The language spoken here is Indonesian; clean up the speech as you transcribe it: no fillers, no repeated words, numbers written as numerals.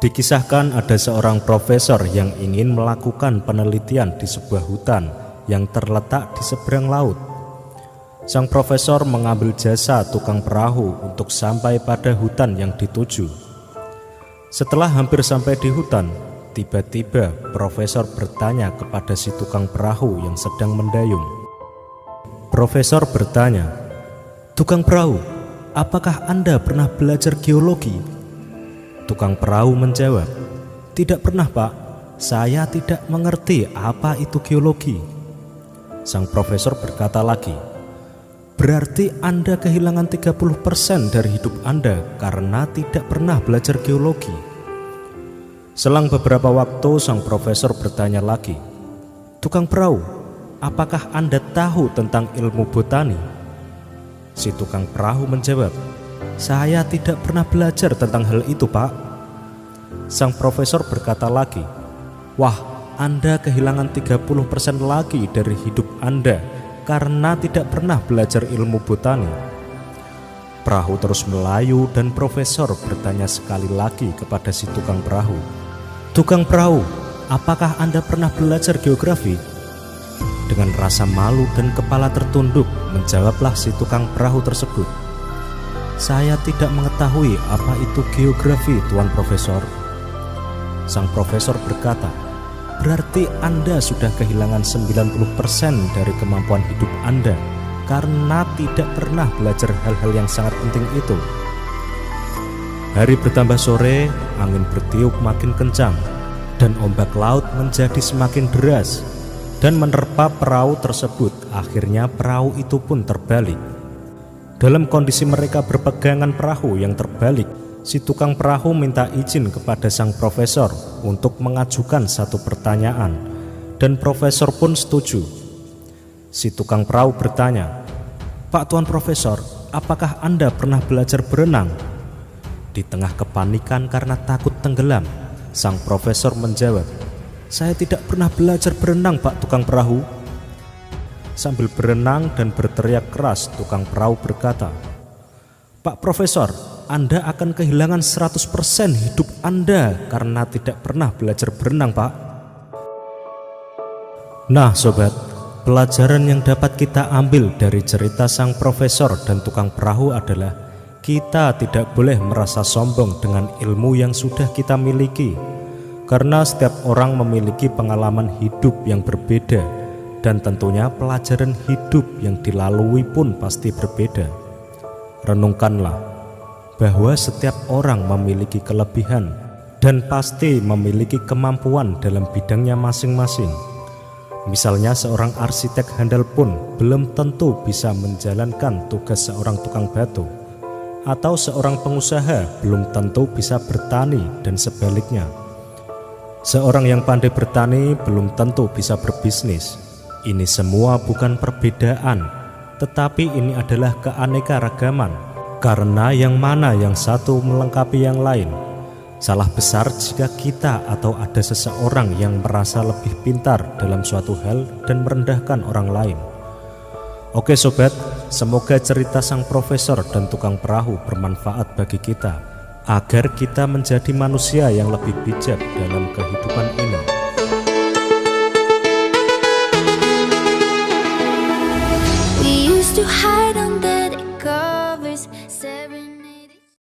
Dikisahkan ada seorang profesor yang ingin melakukan penelitian di sebuah hutan yang terletak di seberang laut. Sang profesor mengambil jasa tukang perahu untuk sampai pada hutan yang dituju. Setelah hampir sampai di hutan, tiba-tiba profesor bertanya kepada si tukang perahu yang sedang mendayung. Profesor bertanya, "Tukang perahu, apakah Anda pernah belajar geologi?" Tukang perahu menjawab, "Tidak pernah, Pak. Saya tidak mengerti apa itu geologi." Sang profesor berkata lagi, "Berarti Anda kehilangan 30% dari hidup Anda karena tidak pernah belajar geologi." Selang beberapa waktu, sang profesor bertanya lagi, "Tukang perahu, apakah Anda tahu tentang ilmu botani?" Si tukang perahu menjawab, "Saya tidak pernah belajar tentang hal itu, Pak." Sang profesor berkata lagi, "Wah, Anda kehilangan 30% lagi dari hidup Anda karena tidak pernah belajar ilmu botani." Perahu terus melayu dan profesor bertanya sekali lagi kepada si tukang perahu, "Tukang perahu, apakah Anda pernah belajar geografi?" Dengan rasa malu dan kepala tertunduk, menjawablah si tukang perahu tersebut, "Saya tidak mengetahui apa itu geografi, Tuan Profesor." Sang profesor berkata, "Berarti Anda sudah kehilangan 90% dari kemampuan hidup Anda karena tidak pernah belajar hal-hal yang sangat penting itu." Hari bertambah sore, angin bertiup makin kencang, dan ombak laut menjadi semakin deras dan menerpa perahu tersebut. Akhirnya perahu itu pun terbalik. Dalam kondisi mereka berpegangan perahu yang terbalik, si tukang perahu minta izin kepada sang profesor untuk mengajukan satu pertanyaan, dan profesor pun setuju. Si tukang perahu bertanya, "Pak Tuan Profesor, apakah Anda pernah belajar berenang?" Di tengah kepanikan karena takut tenggelam, sang profesor menjawab, "Saya tidak pernah belajar berenang, Pak Tukang Perahu." Sambil berenang dan berteriak keras, tukang perahu berkata, "Pak Profesor, Anda akan kehilangan 100% hidup Anda karena tidak pernah belajar berenang, Pak." Nah sobat, pelajaran yang dapat kita ambil dari cerita sang profesor dan tukang perahu adalah kita tidak boleh merasa sombong dengan ilmu yang sudah kita miliki, karena setiap orang memiliki pengalaman hidup yang berbeda, dan tentunya pelajaran hidup yang dilalui pun pasti berbeda. Renungkanlah bahwa setiap orang memiliki kelebihan dan pasti memiliki kemampuan dalam bidangnya masing-masing. Misalnya seorang arsitek handal pun belum tentu bisa menjalankan tugas seorang tukang batu, atau seorang pengusaha belum tentu bisa bertani, dan sebaliknya. Seorang yang pandai bertani belum tentu bisa berbisnis. Ini semua bukan perbedaan, tetapi ini adalah keanekaragaman, karena yang mana yang satu melengkapi yang lain. Salah besar jika kita atau ada seseorang yang merasa lebih pintar dalam suatu hal dan merendahkan orang lain. Oke sobat, semoga cerita sang profesor dan tukang perahu bermanfaat bagi kita, agar kita menjadi manusia yang lebih bijak dalam kehidupan ini. We used to hide under the covers, staring